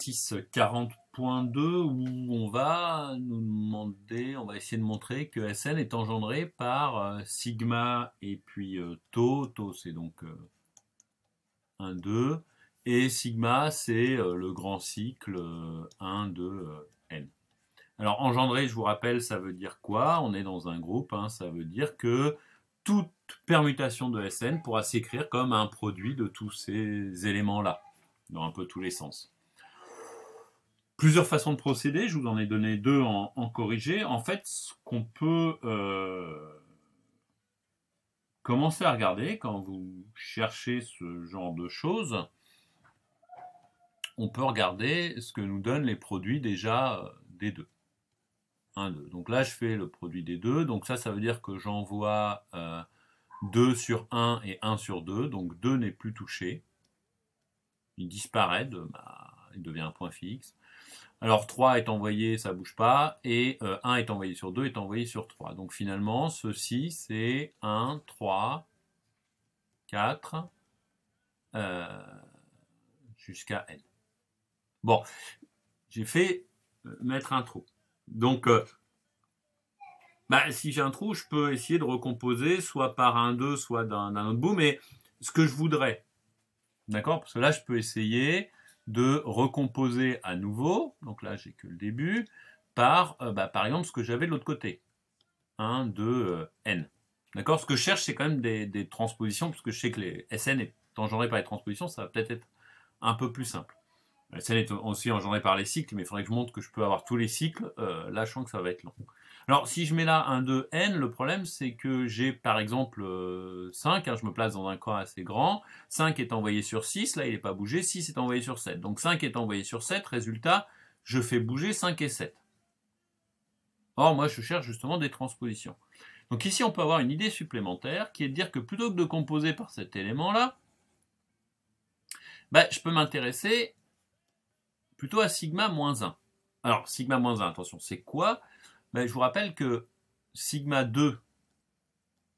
exercice 40.2 où on va nous demander, on va essayer de montrer que Sn est engendré par sigma et puis tau. Tau c'est donc 1, 2. Et sigma c'est le grand cycle 1, 2, n. Alors engendrer, je vous rappelle, ça veut dire quoi? On est dans un groupe, hein, ça veut dire que toute permutation de Sn pourra s'écrire comme un produit de tous ces éléments-là, dans un peu tous les sens. Plusieurs façons de procéder, je vous en ai donné deux en corrigé. En fait, ce qu'on peut commencer à regarder quand vous cherchez ce genre de choses, on peut regarder ce que nous donnent les produits déjà des deux. 1, 2. Donc là, je fais le produit des deux. Donc ça veut dire que j'envoie 2 sur 1 et 1 sur 2. Donc 2 n'est plus touché. Il disparaît, il devient un point fixe. Alors 3 est envoyé, ça ne bouge pas. Et 1 est envoyé sur 2, est envoyé sur 3. Donc finalement, ceci, c'est 1, 3, 4, jusqu'à n. Bon, j'ai fait mettre un trou. Donc, si j'ai un trou, je peux essayer de recomposer soit par un 2, soit d'un autre bout, mais ce que je voudrais, d'accord? Parce que là, je peux essayer de recomposer à nouveau, donc là, j'ai que le début, par exemple, ce que j'avais de l'autre côté. 1, 2, n. D'accord? Ce que je cherche, c'est quand même des transpositions, parce que je sais que les Sn est engendré par les transpositions, ça va peut-être être un peu plus simple. Sn est aussi engendré par les cycles, mais il faudrait que je montre que je peux avoir tous les cycles, là je sens que ça va être long. Alors si je mets là un 2n, le problème c'est que j'ai par exemple 5, je me place dans un coin assez grand, 5 est envoyé sur 6, là il n'est pas bougé, 6 est envoyé sur 7. Donc 5 est envoyé sur 7, résultat, je fais bouger 5 et 7. Or moi je cherche justement des transpositions. Donc ici on peut avoir une idée supplémentaire qui est de dire que plutôt que de composer par cet élément-là, je peux m'intéresser plutôt à sigma moins 1. Alors, sigma moins 1, attention, c'est quoi? Je vous rappelle que sigma 2,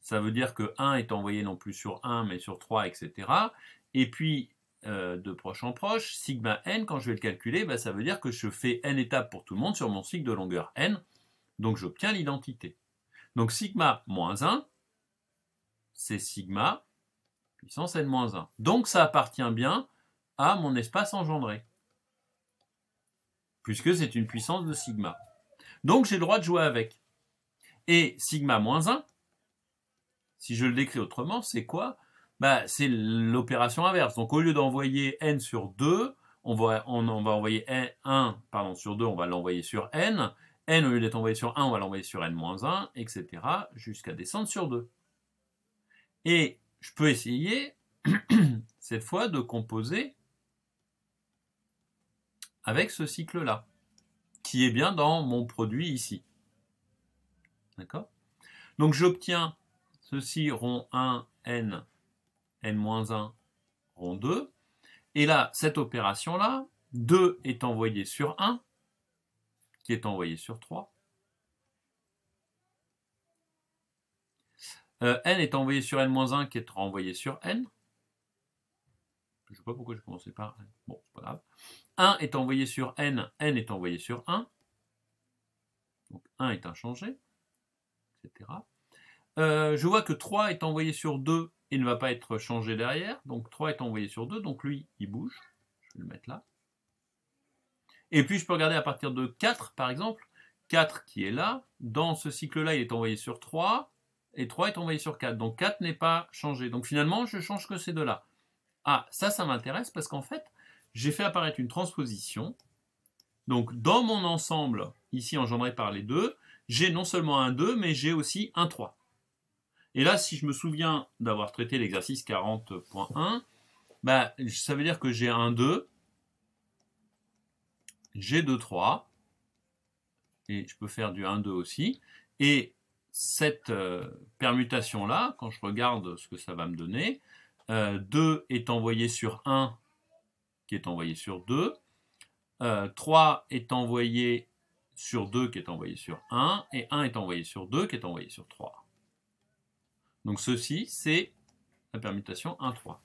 ça veut dire que 1 est envoyé non plus sur 1, mais sur 3, etc. Et puis, de proche en proche, sigma n, quand je vais le calculer, ça veut dire que je fais n étapes pour tout le monde sur mon cycle de longueur n. Donc, j'obtiens l'identité. Donc, sigma moins 1, c'est sigma puissance n moins 1. Donc, ça appartient bien à mon espace engendré, puisque c'est une puissance de sigma. Donc j'ai le droit de jouer avec. Et sigma moins 1, si je le décris autrement, c'est quoi? C'est l'opération inverse. Donc au lieu d'envoyer n sur 2, on va envoyer 1 sur 2, on va l'envoyer sur n. N, au lieu d'être envoyé sur 1, on va l'envoyer sur n moins 1, etc. jusqu'à descendre sur 2. Et je peux essayer, cette fois, de composer avec ce cycle-là, qui est bien dans mon produit ici. D'accord? Donc j'obtiens ceci rond 1, n, n-1, rond 2. Et là, cette opération-là, 2 est envoyé sur 1, qui est envoyé sur 3. N est envoyé sur n-1, qui est renvoyé sur n. Je ne sais pas pourquoi j'ai commencé par n. Bon, c'est pas grave. 1 est envoyé sur n, n est envoyé sur 1. Donc 1 est inchangé, etc. Je vois que 3 est envoyé sur 2 et ne va pas être changé derrière. Donc 3 est envoyé sur 2, donc lui, il bouge. Je vais le mettre là. Et puis je peux regarder à partir de 4, par exemple. 4 qui est là. Dans ce cycle-là, il est envoyé sur 3. Et 3 est envoyé sur 4. Donc 4 n'est pas changé. Donc finalement, je change que ces deux-là. Ah, ça m'intéresse parce qu'en fait, j'ai fait apparaître une transposition. Donc dans mon ensemble, ici engendré par les deux, j'ai non seulement un 2, mais j'ai aussi un 3. Et là, si je me souviens d'avoir traité l'exercice 40.1, ça veut dire que j'ai un 2, j'ai 2, 3, et je peux faire du 1, 2 aussi. Et cette permutation-là, quand je regarde ce que ça va me donner, 2 est envoyé sur 1, qui est envoyé sur 2. 3 est envoyé sur 2, qui est envoyé sur 1. Et 1 est envoyé sur 2, qui est envoyé sur 3. Donc ceci, c'est la permutation 1, 3.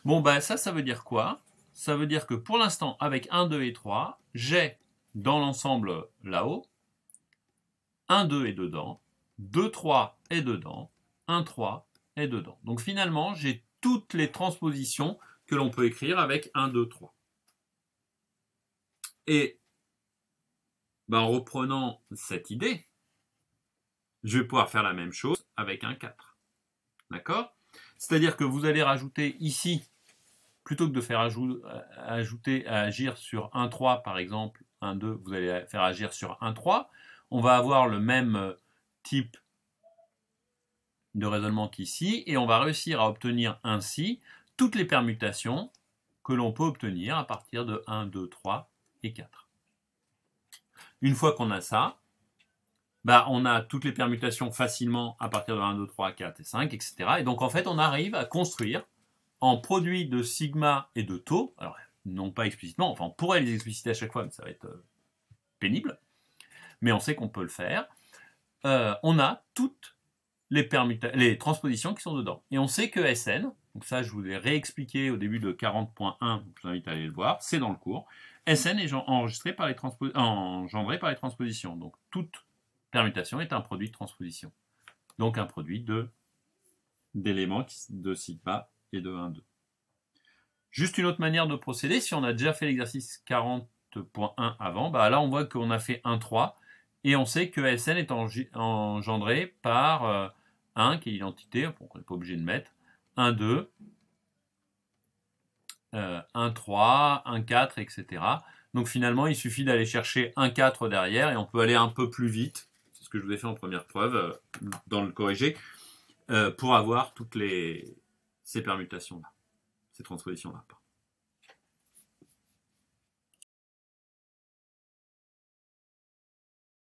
Bon, ça veut dire quoi? ça veut dire que pour l'instant, avec 1, 2 et 3, j'ai dans l'ensemble là-haut, 1, 2 est dedans, 2, 3 est dedans, 1, 3 est dedans. Donc finalement, j'ai toutes les transpositions que l'on peut écrire avec 1, 2, 3. Et en reprenant cette idée, je vais pouvoir faire la même chose avec un 4. D'accord? C'est-à-dire que vous allez rajouter ici, plutôt que de faire agir sur 1, 3 par exemple, 1, 2, vous allez faire agir sur 1, 3. On va avoir le même type de raisonnement qu'ici, et on va réussir à obtenir ainsi toutes les permutations que l'on peut obtenir à partir de 1, 2, 3 et 4. Une fois qu'on a ça, on a toutes les permutations facilement à partir de 1, 2, 3, 4 et 5, etc. Et donc en fait, on arrive à construire en produit de sigma et de taux, alors non pas explicitement, enfin on pourrait les expliciter à chaque fois, mais ça va être pénible, mais on sait qu'on peut le faire. On a toutes les transpositions qui sont dedans. Et on sait que Sn, donc ça je vous l'ai réexpliqué au début de 40.1, je vous invite à aller le voir, c'est dans le cours, Sn est engendré par les transpositions. Donc toute permutation est un produit de transposition. Donc un produit d'éléments de sigma et de 1, 2. Juste une autre manière de procéder, si on a déjà fait l'exercice 40.1 avant, là on voit qu'on a fait 1, 3, et on sait que Sn est engendré par 1, qui est l'identité, on n'est pas obligé de mettre, 1, 2, 1, 3, 1, 4, etc. Donc finalement, il suffit d'aller chercher 1, 4 derrière, et on peut aller un peu plus vite, c'est ce que je vous ai fait en première preuve, dans le corrigé, pour avoir toutes ces permutations-là, ces transpositions-là.